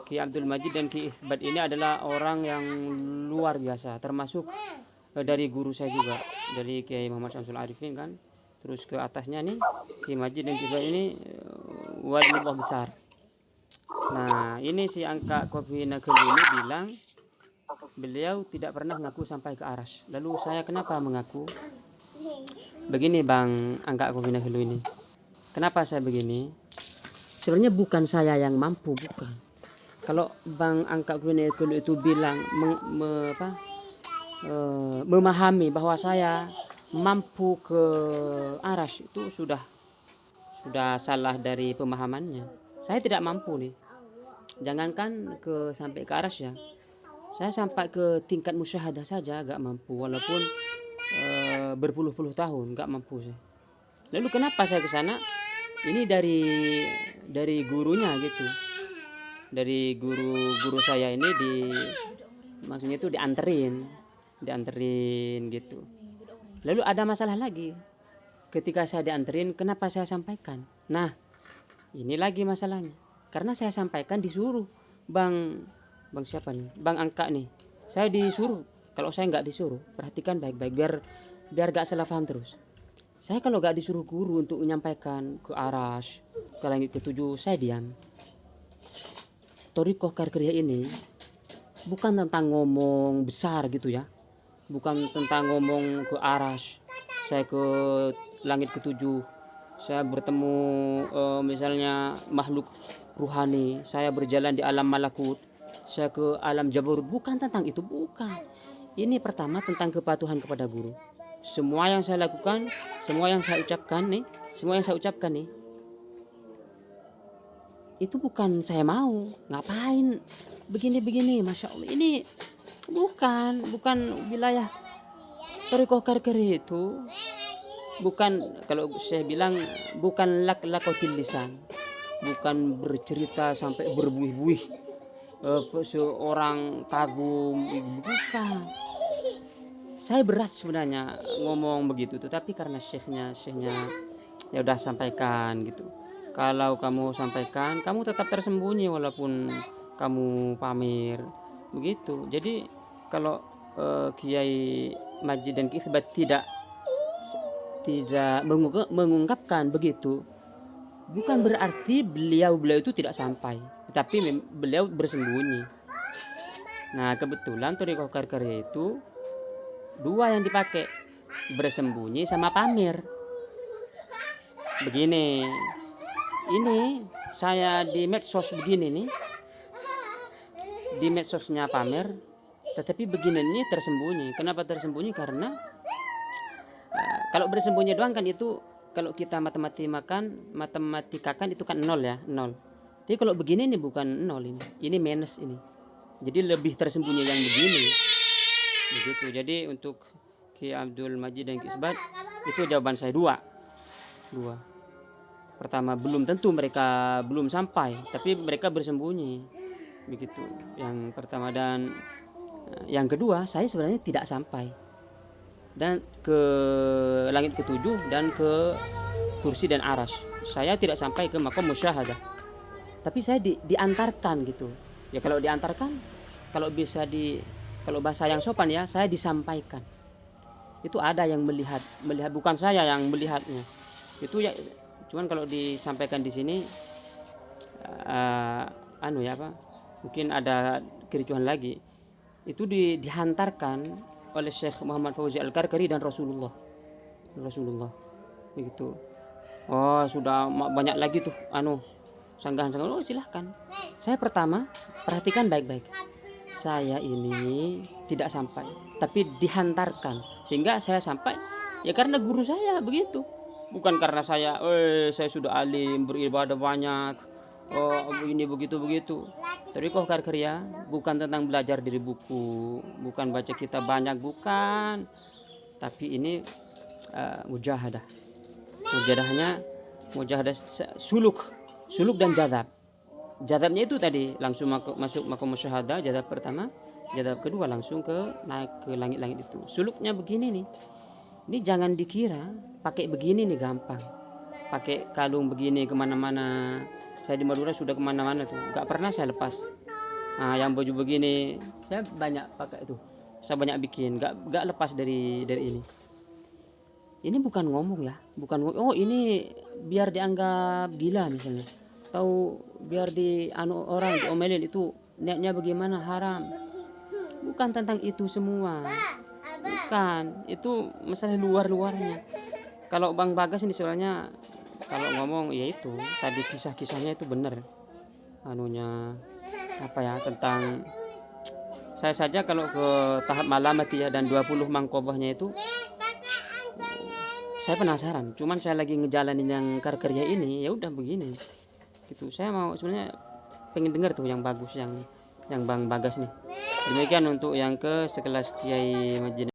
Ki Abdul Majid dan Ki Itsbat ini adalah orang yang luar biasa, termasuk dari guru saya juga, dari Kiai Muhammad Syamsul Arifin kan. Terus ke atasnya nih Ki Majid dan Ki Itsbat ini waliullah besar. Nah, ini si Angka Kopi Nagel ini bilang beliau tidak pernah mengaku sampai ke aras. Lalu saya kenapa mengaku? Begini Bang Angka Kopi Nagel ini. Kenapa saya begini? Sebenarnya bukan saya yang mampu, bukan. Kalau Bang Angka Kopi Nagel itu bilang memahami bahwa saya mampu ke aras, itu sudah salah dari pemahamannya. Saya tidak mampu nih. Jangankan sampai ke aras ya. Saya sampai ke tingkat musyahadah saja agak mampu, walaupun berpuluh-puluh tahun gak mampu saya. Lalu kenapa saya ke sana? Ini dari gurunya gitu. Dari guru saya ini maksudnya itu dianterin gitu. Lalu ada masalah lagi. Ketika saya dianterin, kenapa saya sampaikan? Nah, ini lagi masalahnya. Karena saya sampaikan disuruh Bang siapa nih? Bang Angka nih. Saya disuruh. Kalau saya nggak disuruh, perhatikan baik-baik biar gak salah paham terus. Saya kalau gak disuruh guru untuk menyampaikan ke aras, ke langit ketujuh, saya diam. Thariqah Qarqariyah ini bukan tentang ngomong besar gitu ya. Bukan tentang ngomong ke aras, saya ke langit ketujuh, saya bertemu misalnya makhluk ruhani, saya berjalan di alam malakut, saya ke alam jabarut. Bukan tentang itu, bukan. Ini pertama tentang kepatuhan kepada guru. Semua yang saya lakukan, semua yang saya ucapkan nih, itu bukan saya mau ngapain begini, masya Allah. Ini bukan wilayah Thariqah Qarqariyah itu. Bukan, kalau saya bilang bukan lakotil lisan, bukan bercerita sampai berbuih-buih seorang kagum, bukan. Saya berat sebenarnya ngomong begitu, tetapi karena syekhnya ya udah sampaikan gitu. Kalau kamu sampaikan, kamu tetap tersembunyi walaupun kamu pamer begitu. Jadi kalau Kiai Majid dan Ki Itsbat tidak mengungkapkan begitu, bukan berarti beliau itu tidak sampai, tetapi beliau bersembunyi. Nah, kebetulan Thariqah Qarqariyah itu dua yang dipakai, bersembunyi sama pamer. Begini, ini saya di medsos begini nih, di medsosnya pamer, tetapi begini nih tersembunyi. Kenapa tersembunyi? Karena kalau bersembunyi doang kan itu, kalau kita matematikakan itu kan nol ya, nol. Tapi kalau begini nih bukan nol, ini minus ini. Jadi lebih tersembunyi yang begini. Begitu. Jadi untuk Ki Abdul Majid dan Ki Itsbat itu jawaban saya dua. Pertama, belum tentu mereka belum sampai, tapi mereka bersembunyi. Begitu. Yang pertama, dan yang kedua, saya sebenarnya tidak sampai dan ke langit ketujuh dan ke kursi dan aras. Saya tidak sampai ke maqam musyahadah. Tapi saya diantarkan gitu. Ya kalau diantarkan, kalau bahasa yang sopan ya, saya disampaikan. Itu ada yang melihat, bukan saya yang melihatnya. Itu ya, cuman kalau disampaikan di sini mungkin ada kericuhan lagi. Itu dihantarkan oleh Syekh Muhammad Fauzi Al-Qarqari dan Rasulullah begitu. Oh, sudah banyak lagi tuh sanggahan. Oh, silahkan. Saya pertama perhatikan baik-baik. Saya ini tidak sampai, tapi dihantarkan sehingga saya sampai ya karena guru saya begitu. Bukan karena saya sudah alim, beribadah banyak, ini begitu. Thariqah Qarqariyah bukan tentang belajar dari buku, bukan baca kitab banyak, bukan. Tapi ini mujahadah. Mujahadah suluk dan jadab. Jadabnya itu tadi langsung masuk maqam musyahadah, jadab pertama, jadab kedua langsung naik ke langit-langit itu. Suluknya begini nih. Ini jangan dikira pakai begini nih gampang. Pakai kalung begini kemana-mana Saya di Madura sudah kemana-mana tuh, nggak pernah saya lepas. Nah, yang baju begini saya banyak pakai itu. Saya banyak bikin, nggak lepas dari ini. Ini bukan ngomong ya, bukan oh ini biar dianggap gila misalnya. Tahu biar di anu orang diomelin itu niatnya bagaimana haram. Bukan tentang itu semua. Bukan, itu masalah luar-luarnya. Kalau Bang Bagas ini soalnya kalau ngomong ya itu tadi kisah-kisahnya itu benar. Anunya apa ya tentang saya saja kalau ke tahap malam mati ya dan 20 mangkobahnya itu saya penasaran. Cuman saya lagi ngejalanin yang karya ini ya udah begini. Gitu. Saya mau sebenarnya pengen dengar tuh yang bagus yang Bang Bagas nih. Demikian untuk yang ke sekelas Kiai Majid.